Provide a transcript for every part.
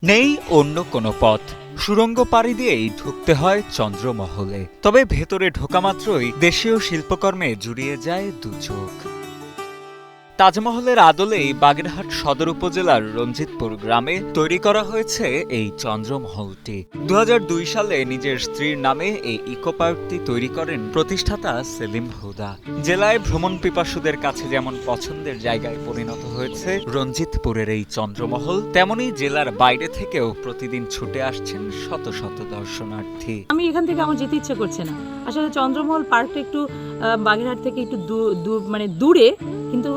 নেই অন্য কোনো পথ, সুড়ঙ্গ পাড়ি দিয়েই ঢুকতে হয় চন্দ্রমহলে। তবে ভেতরে ঢোকা মাত্রই দেশীয় শিল্পকর্মে জুড়িয়ে যায় দু চোখ। তাজমহলের আদলেই বাগেরহাট সদর উপজেলার রঞ্জিতপুর গ্রামে তৈরি করা হয়েছে এই চন্দ্রমহলটি। ২০০২ সালে নিজের স্ত্রীর নামে এই ইকো পার্কটি তৈরি করেন প্রতিষ্ঠাতা সেলিম হুদা। জেলায় ভ্রমণ পিপাসুদের কাছে যেমন পছন্দের জায়গায় পরিণত হয়েছে রঞ্জিতপুরের এই চন্দ্রমহল, তেমনি জেলার বাইরে থেকেও প্রতিদিন ছুটে আসছেন শত শত দর্শনার্থী। আমি এখান থেকে আমার যেতে ইচ্ছে করছে না। আসলে চন্দ্রমহল পার্কটা একটু বাগেরহাট থেকে একটু দূরে, কিন্তু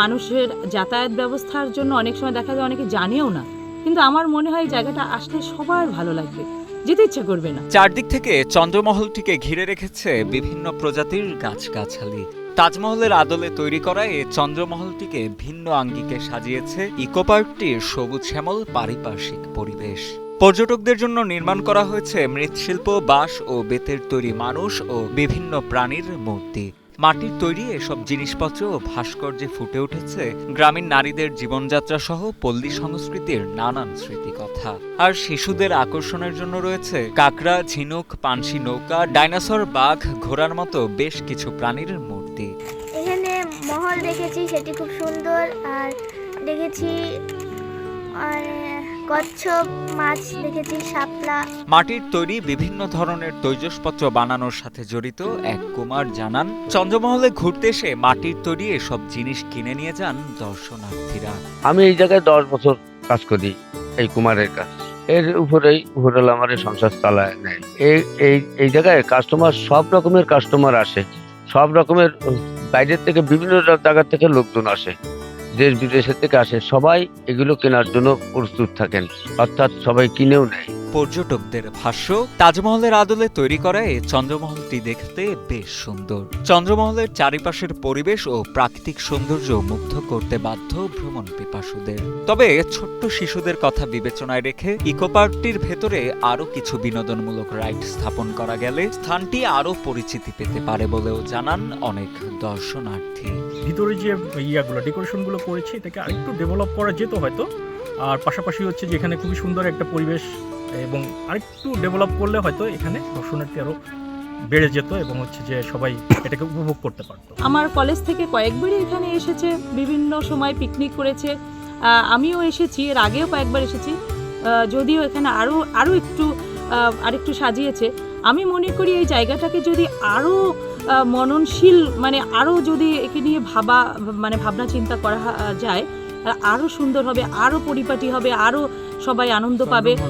মানুষের যাতায়াত ব্যবস্থার জন্য অনেক সময় দেখা যায় অনেকে জানেও না, কিন্তু আমার মনে হয় জায়গাটা আসলে সবার ভালো লাগবে, যেতে ইচ্ছে করবে না। চারদিক থেকে চন্দ্রমহলটিকে ঘিরে রেখেছে বিভিন্ন প্রজাতির গাছগাছালি। তাজমহলের আদলে তৈরি করা এই চন্দ্রমহলটিকে ভিন্ন আঙ্গিকে সাজিয়েছে ইকো পার্কটির সবুজ শ্যামল পারিপার্শ্বিক পরিবেশ। পর্যটকদের জন্য নির্মাণ করা হয়েছে মৃৎশিল্প, বাঁশ ও বেতের তৈরি মানুষ ও বিভিন্ন প্রাণীর মূর্তি। মাটির তৈরি এসব জিনিসপত্র ও ভাস্কর্যে ফুটে উঠেছে গ্রামীণ নারীদের জীবনযাত্রা সহ পল্লী সংস্কৃতির নানান স্মৃতিকথা। আর শিশুদের আকর্ষণের জন্য রয়েছে কাকড়া, ঝিনুক, পানসি নৌকা, ডাইনোসর, বাঘ, ঘোড়ার মতো বেশ কিছু প্রাণীর মূর্তি। এখানে মহল দেখেছি, সেটি খুব সুন্দর। আর দেখেছি কচ্ছপ, মাছ দেখেছি, শাপলা। মাটির তৈরি বিভিন্ন ধরনের তৈজসপত্র বানানোর সাথে জড়িত এক কুমার জানান, চন্দ্রমহলে ঘুরতে এসে মাটির তৈরি এসব জিনিস কিনে নিয়ে যান দর্শনার্থীরা। আমি এই জায়গায় 10 বছর কাজ করি, এই কুমারের কাজ। এর উপরেই উপরওয়ালা আমার সংসার চালায় নেয়। এই জায়গায় কাস্টমার, সব রকমের কাস্টমার আসে, সব রকমের বাইরের থেকে বিভিন্ন জায়গা থেকে লোকজন আসে, দেশ বিদেশের থেকে আসে, সবাই এগুলো কেনার জন্য প্রস্তুত থাকেন, অর্থাৎ সবাই কিনেও নেয়। পর্যটকদের ভাষ্য, তাজমহলের আদলে তৈরি করা এই চন্দ্রমহলটি দেখতে বেশ সুন্দর। চন্দ্রমহলের চারিপাশের পরিবেশ ও প্রাকৃতিক সৌন্দর্য মুগ্ধ করতে বাধ্য ভ্রমণ পিপাসুদের। তবে ছোট্ট শিশুদের কথা বিবেচনায় রেখে ইকো পার্কটির ভেতরে আরো কিছু বিনোদনমূলক রাইড স্থাপন করা গেলে স্থানটি আরো পরিচিতি পেতে পারে বলেও জানান অনেক দর্শনার্থী। ভিতরে যে ডেকোরেশনগুলো করেছে এটাকে আরেকটু ডেভেলপ করা যেত হয়তো। আর পাশাপাশি হচ্ছে যে এখানে খুবই সুন্দর একটা পরিবেশ, এবং আরেকটু ডেভেলপ করলে হয়তো এখানে দর্শনার্থী আরও বেড়ে যেত এবং হচ্ছে যে সবাই এটাকে উপভোগ করতে পারতো। আমার কলেজ থেকে কয়েকবারই এখানে এসেছে, বিভিন্ন সময় পিকনিক করেছে। আমিও এসেছি, এর আগেও কয়েকবার এসেছি। যদিও এখানে আরও আরেকটু সাজিয়েছে। আমি মনে করি এই জায়গাটাকে যদি আরও মননশীল, আরও যদি একে নিয়ে ভাবনা চিন্তা করা যায়, আরও সুন্দর হবে, আরও পরিপাটি হবে, আরও সবাই আনন্দ পাবে।